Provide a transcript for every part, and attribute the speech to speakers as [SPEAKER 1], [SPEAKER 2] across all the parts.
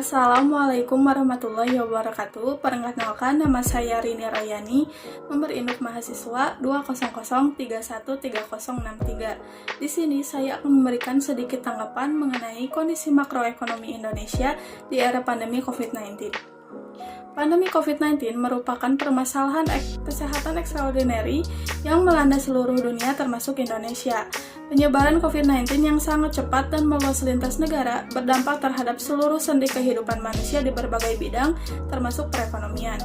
[SPEAKER 1] Assalamualaikum warahmatullahi wabarakatuh. Perkenalkan, nama saya Rini Rayani, nomor induk mahasiswa 200313063. Di sini saya akan memberikan sedikit tanggapan mengenai kondisi makroekonomi Indonesia di era pandemi COVID-19. Pandemi COVID-19 merupakan permasalahan kesehatan ekstraordinari yang melanda seluruh dunia termasuk Indonesia. Penyebaran COVID-19 yang sangat cepat dan meluas lintas negara berdampak terhadap seluruh sendi kehidupan manusia di berbagai bidang termasuk perekonomian.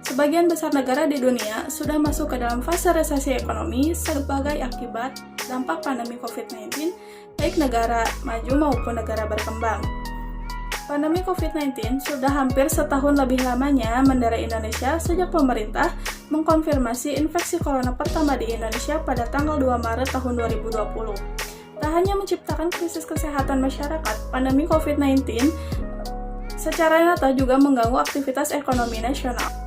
[SPEAKER 1] Sebagian besar negara di dunia sudah masuk ke dalam fase resesi ekonomi sebagai akibat dampak pandemi COVID-19, baik negara maju maupun negara berkembang. Pandemi COVID-19 sudah hampir setahun lebih lamanya mendera Indonesia sejak pemerintah mengkonfirmasi infeksi corona pertama di Indonesia pada tanggal 2 Maret tahun 2020. Tak hanya menciptakan krisis kesehatan masyarakat, pandemi COVID-19 secara nyata juga mengganggu aktivitas ekonomi nasional.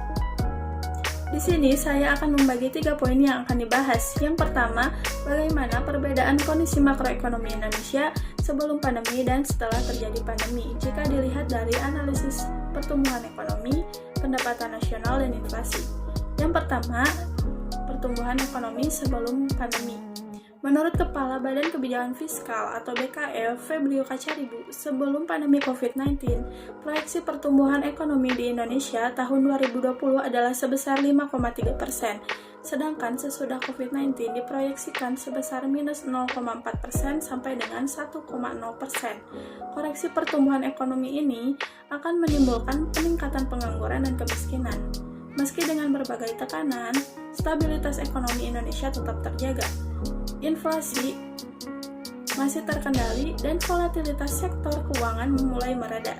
[SPEAKER 1] Di sini saya akan membagi 3 poin yang akan dibahas. Yang pertama, bagaimana perbedaan kondisi makroekonomi Indonesia sebelum pandemi dan setelah terjadi pandemi jika dilihat dari analisis pertumbuhan ekonomi, pendapatan nasional, dan inflasi. Yang pertama, pertumbuhan ekonomi sebelum pandemi. Menurut Kepala Badan Kebijakan Fiskal atau BKF, Febrio Kacaribu, sebelum pandemi COVID-19, proyeksi pertumbuhan ekonomi di Indonesia tahun 2020 adalah sebesar 5,3%, sedangkan sesudah COVID-19 diproyeksikan sebesar minus 0,4% sampai dengan 1,0%. Koreksi pertumbuhan ekonomi ini akan menimbulkan peningkatan pengangguran dan kemiskinan. Meski dengan berbagai tekanan, stabilitas ekonomi Indonesia tetap terjaga. Inflasi masih terkendali dan volatilitas sektor keuangan mulai mereda.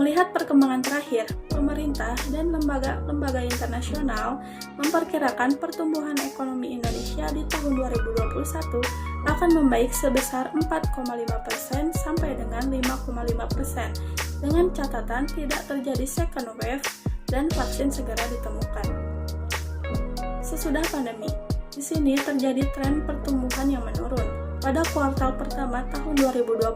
[SPEAKER 1] Melihat perkembangan terakhir, pemerintah dan lembaga internasional memperkirakan pertumbuhan ekonomi Indonesia di tahun 2021 akan membaik sebesar 4,5% sampai dengan 5,5%, dengan catatan tidak terjadi second wave dan vaksin segera ditemukan. Sesudah pandemi, di sini terjadi tren pertumbuhan yang menurun. Pada kuartal pertama tahun 2020,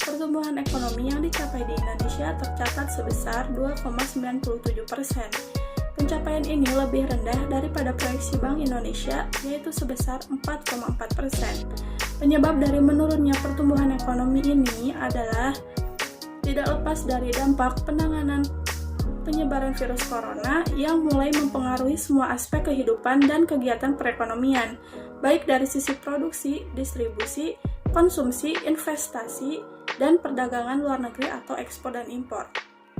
[SPEAKER 1] pertumbuhan ekonomi yang dicapai di Indonesia tercatat sebesar 2,97%. Pencapaian ini lebih rendah daripada proyeksi Bank Indonesia, yaitu sebesar 4,4%. Penyebab dari menurunnya pertumbuhan ekonomi ini adalah tidak lepas dari dampak penanganan penyebaran virus corona yang mulai mempengaruhi semua aspek kehidupan dan kegiatan perekonomian, baik dari sisi produksi, distribusi, konsumsi, investasi, dan perdagangan luar negeri atau ekspor dan impor.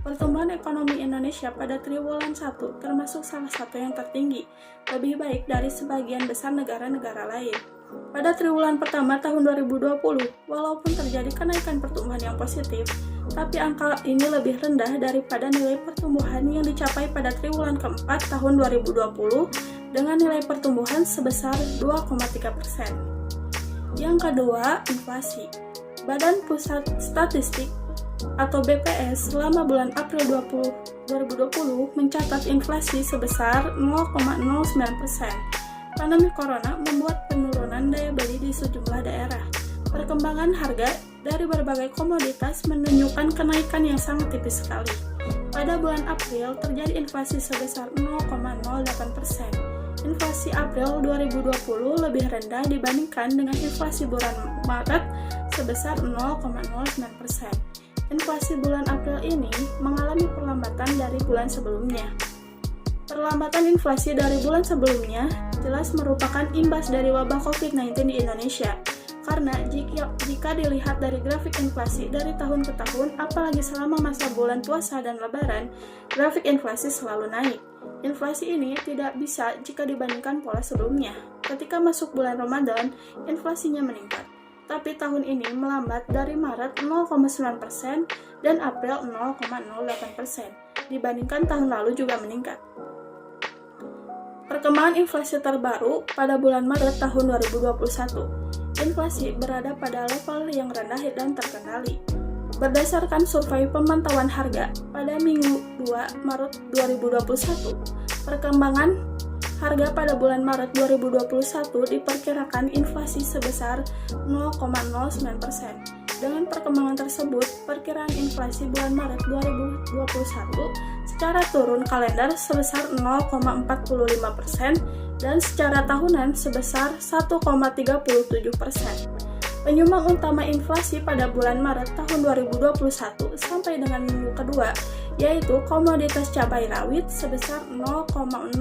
[SPEAKER 1] Pertumbuhan ekonomi Indonesia pada triwulan 1 termasuk salah satu yang tertinggi, lebih baik dari sebagian besar negara-negara lain. Pada triwulan pertama tahun 2020, walaupun terjadi kenaikan pertumbuhan yang positif, tapi angka ini lebih rendah daripada nilai pertumbuhan yang dicapai pada triwulan keempat tahun 2020 dengan nilai pertumbuhan sebesar 2,3%. Yang kedua, inflasi. Badan Pusat Statistik atau BPS selama bulan April 2020 mencatat inflasi sebesar 0,09%. Pandemi corona membuat penurunan daya beli di sejumlah daerah. Perkembangan harga dari berbagai komoditas menunjukkan kenaikan yang sangat tipis sekali. Pada bulan April terjadi inflasi sebesar 0,08%. Inflasi April 2020 lebih rendah dibandingkan dengan inflasi bulan Maret sebesar 0,09%. Inflasi bulan April ini mengalami perlambatan dari bulan sebelumnya. Perlambatan inflasi dari bulan sebelumnya jelas merupakan imbas dari wabah COVID-19 di Indonesia. Karena jika dilihat dari grafik inflasi dari tahun ke tahun, apalagi selama masa bulan puasa dan lebaran, grafik inflasi selalu naik. Inflasi ini tidak bisa jika dibandingkan pola sebelumnya. Ketika masuk bulan Ramadan, inflasinya meningkat. Tapi tahun ini melambat dari Maret 0,9% dan April 0,08%. Dibandingkan tahun lalu juga meningkat. Perkembangan inflasi terbaru pada bulan Maret tahun 2021. Inflasi berada pada level yang rendah dan terkendali. Berdasarkan survei pemantauan harga pada Minggu 2 Maret 2021, perkembangan harga pada bulan Maret 2021 diperkirakan inflasi sebesar 0,09%. Dengan perkembangan tersebut, perkiraan inflasi bulan Maret 2021 secara turun kalender sebesar 0,45% dan secara tahunan sebesar 1,37%. Penyumbang utama inflasi pada bulan Maret tahun 2021 sampai dengan minggu kedua yaitu komoditas cabai rawit sebesar 0,04%,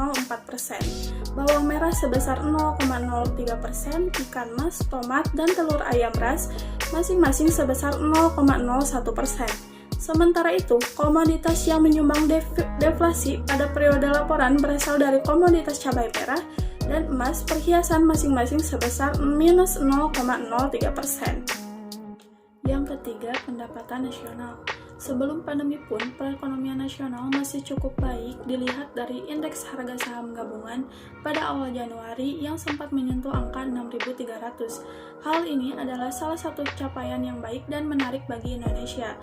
[SPEAKER 1] bawang merah sebesar 0,03%, ikan mas, tomat, dan telur ayam ras masing-masing sebesar 0,01%. Sementara itu, komoditas yang menyumbang deflasi pada periode laporan berasal dari komoditas cabai merah dan emas perhiasan masing-masing sebesar minus 0,03%. Yang ketiga, pendapatan nasional. Sebelum pandemi pun, perekonomian nasional masih cukup baik dilihat dari indeks harga saham gabungan pada awal Januari yang sempat menyentuh angka 6.300. Hal ini adalah salah satu capaian yang baik dan menarik bagi Indonesia.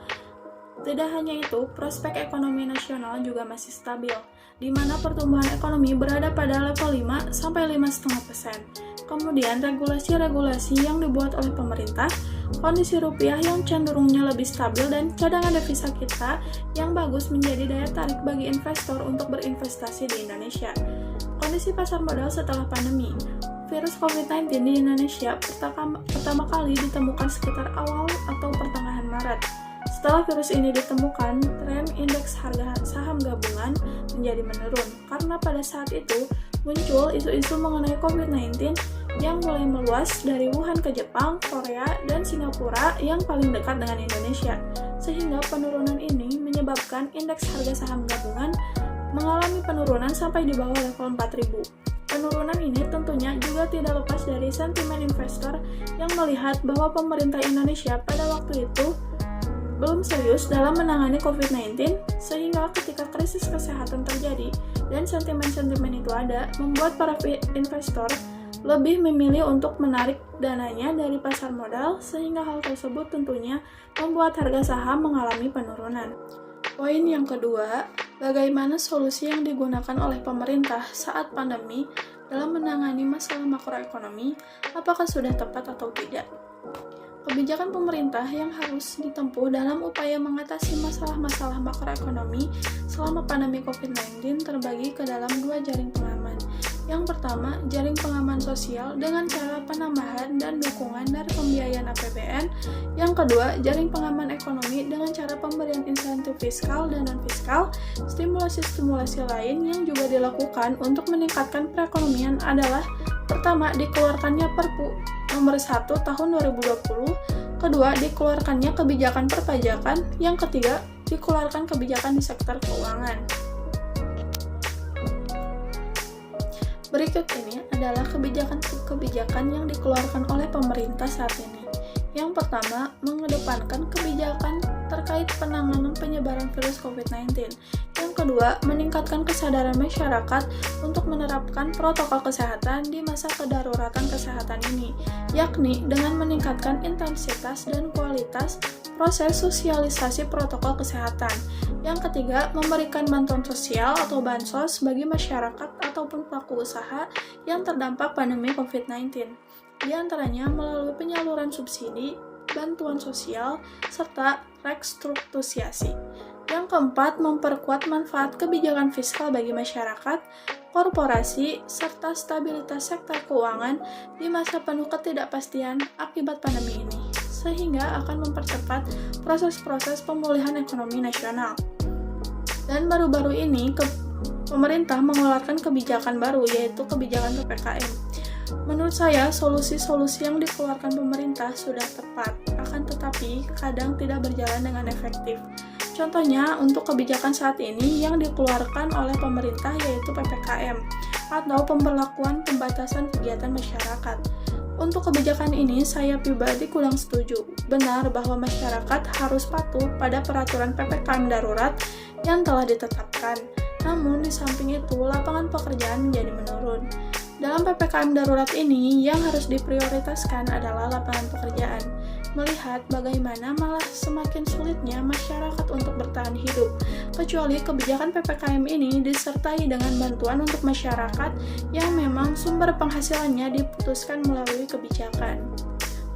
[SPEAKER 1] Tidak hanya itu, prospek ekonomi nasional juga masih stabil, di mana pertumbuhan ekonomi berada pada level 5 sampai 5,5%. Kemudian regulasi-regulasi yang dibuat oleh pemerintah, kondisi rupiah yang cenderungnya lebih stabil, dan cadangan devisa kita yang bagus menjadi daya tarik bagi investor untuk berinvestasi di Indonesia. Kondisi pasar modal setelah pandemi. Virus COVID-19 di Indonesia pertama kali ditemukan sekitar awal atau pertengahan Maret. Setelah virus ini ditemukan, tren indeks harga saham gabungan menjadi menurun karena pada saat itu muncul isu-isu mengenai COVID-19 yang mulai meluas dari Wuhan ke Jepang, Korea, dan Singapura yang paling dekat dengan Indonesia. Sehingga penurunan ini menyebabkan indeks harga saham gabungan mengalami penurunan sampai di bawah level 4.000. Penurunan ini tentunya juga tidak lepas dari sentimen investor yang melihat bahwa pemerintah Indonesia pada waktu itu belum serius dalam menangani COVID-19, sehingga ketika krisis kesehatan terjadi dan sentimen-sentimen itu ada, membuat para investor lebih memilih untuk menarik dananya dari pasar modal, sehingga hal tersebut tentunya membuat harga saham mengalami penurunan. Poin yang kedua, bagaimana solusi yang digunakan oleh pemerintah saat pandemi dalam menangani masalah makroekonomi, apakah sudah tepat atau tidak? Kebijakan pemerintah yang harus ditempuh dalam upaya mengatasi masalah-masalah makroekonomi selama pandemi COVID-19 terbagi ke dalam dua jaring pengaman. Yang pertama, jaring pengaman sosial dengan cara penambahan dan dukungan dari pembiayaan APBN. Yang kedua, jaring pengaman ekonomi dengan cara pemberian insentif fiskal dan non-fiskal. Stimulasi-stimulasi lain yang juga dilakukan untuk meningkatkan perekonomian adalah: pertama, dikeluarkannya Perpu nomor 1 tahun 2020, kedua, dikeluarkannya kebijakan perpajakan, yang ketiga, dikeluarkan kebijakan di sektor keuangan. Berikut ini adalah kebijakan-kebijakan yang dikeluarkan oleh pemerintah saat ini. Yang pertama, mengedepankan kebijakan terkait penanganan penyebaran virus COVID-19. Yang kedua, meningkatkan kesadaran masyarakat untuk menerapkan protokol kesehatan di masa kedaruratan kesehatan ini, yakni dengan meningkatkan intensitas dan kualitas proses sosialisasi protokol kesehatan. Yang ketiga, memberikan bantuan sosial atau bansos bagi masyarakat ataupun pelaku usaha yang terdampak pandemi COVID-19. Di antaranya melalui penyaluran subsidi, bantuan sosial, serta restrukturisasi. Yang keempat, memperkuat manfaat kebijakan fiskal bagi masyarakat, korporasi, serta stabilitas sektor keuangan di masa penuh ketidakpastian akibat pandemi ini, sehingga akan mempercepat proses-proses pemulihan ekonomi nasional. Dan baru-baru ini, pemerintah mengeluarkan kebijakan baru, yaitu kebijakan PPKM. Menurut saya, solusi-solusi yang dikeluarkan pemerintah sudah tepat, akan tetapi kadang tidak berjalan dengan efektif. Contohnya, untuk kebijakan saat ini yang dikeluarkan oleh pemerintah yaitu PPKM, atau pemberlakuan pembatasan kegiatan masyarakat. Untuk kebijakan ini, saya pribadi kurang setuju. Benar bahwa masyarakat harus patuh pada peraturan PPKM darurat yang telah ditetapkan. Namun, di samping itu, lapangan pekerjaan menjadi menurun. Dalam PPKM darurat ini, yang harus diprioritaskan adalah lapangan pekerjaan. Melihat bagaimana malah semakin sulitnya masyarakat untuk bertahan hidup, kecuali kebijakan PPKM ini disertai dengan bantuan untuk masyarakat yang memang sumber penghasilannya diputuskan melalui kebijakan.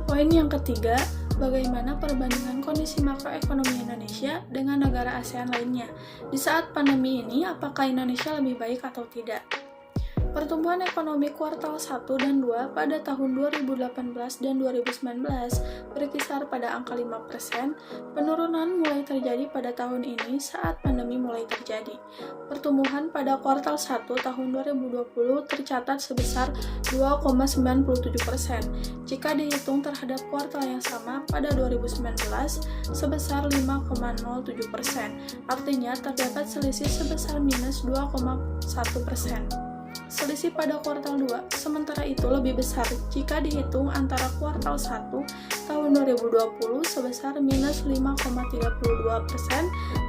[SPEAKER 1] Poin yang ketiga, bagaimana perbandingan kondisi makroekonomi Indonesia dengan negara ASEAN lainnya. Di saat pandemi ini, apakah Indonesia lebih baik atau tidak? Pertumbuhan ekonomi kuartal 1 dan 2 pada tahun 2018 dan 2019 berkisar pada angka 5%. Penurunan mulai terjadi pada tahun ini saat pandemi mulai terjadi. Pertumbuhan pada kuartal 1 tahun 2020 tercatat sebesar 2,97%. Jika dihitung terhadap kuartal yang sama pada 2019 sebesar 5,07%. Artinya terdapat selisih sebesar minus 2,1%. Selisih pada kuartal 2, sementara itu lebih besar jika dihitung antara kuartal 1 tahun 2020 sebesar minus 5,32%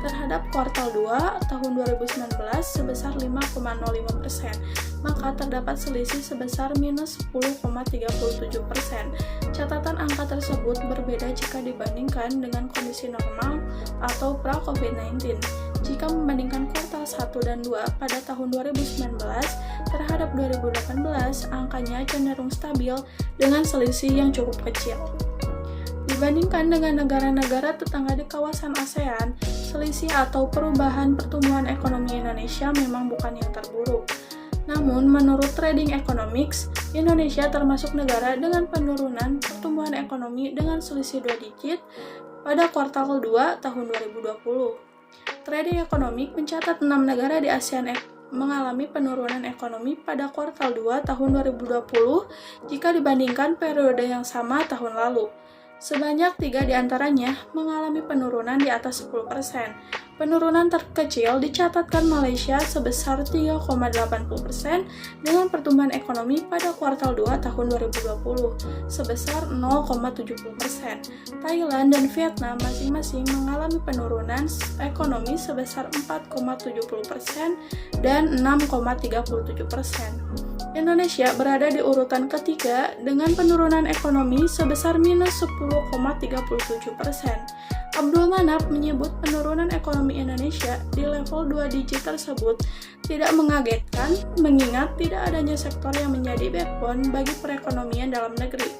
[SPEAKER 1] terhadap kuartal 2 tahun 2019 sebesar 5,05%, maka terdapat selisih sebesar minus 10,37%. Catatan angka tersebut berbeda jika dibandingkan dengan kondisi normal atau pra-COVID-19. Jika membandingkan kuartal 1 dan 2 pada tahun 2019 terhadap 2018, angkanya cenderung stabil dengan selisih yang cukup kecil. Dibandingkan dengan negara-negara tetangga di kawasan ASEAN, selisih atau perubahan pertumbuhan ekonomi Indonesia memang bukan yang terburuk. Namun, menurut Trading Economics, Indonesia termasuk negara dengan penurunan pertumbuhan ekonomi dengan selisih 2 digit pada kuartal 2 tahun 2020. Trading Economics mencatat 6 negara di ASEAN mengalami penurunan ekonomi pada kuartal 2 tahun 2020 jika dibandingkan periode yang sama tahun lalu. Sebanyak 3 diantaranya mengalami penurunan di atas 10%. Penurunan terkecil dicatatkan Malaysia sebesar 3,80% dengan pertumbuhan ekonomi pada kuartal 2 tahun 2020 sebesar 0,70%. Thailand dan Vietnam masing-masing mengalami penurunan ekonomi sebesar 4,70% dan 6,37%. Indonesia berada di urutan ketiga dengan penurunan ekonomi sebesar minus 10,37%. Abdul Manap menyebut penurunan ekonomi Indonesia di level 2 digit tersebut tidak mengagetkan mengingat tidak adanya sektor yang menjadi backbone bagi perekonomian dalam negeri.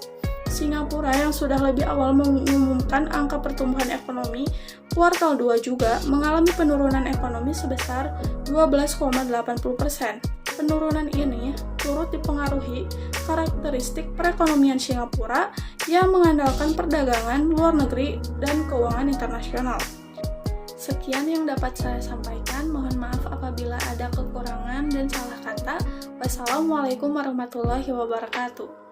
[SPEAKER 1] Singapura yang sudah lebih awal mengumumkan angka pertumbuhan ekonomi kuartal 2 juga mengalami penurunan ekonomi sebesar 12,80%. Penurunan ini turut dipengaruhi karakteristik perekonomian Singapura yang mengandalkan perdagangan luar negeri dan keuangan internasional. Sekian yang dapat saya sampaikan. Mohon maaf apabila ada kekurangan dan salah kata. Wassalamualaikum warahmatullahi wabarakatuh.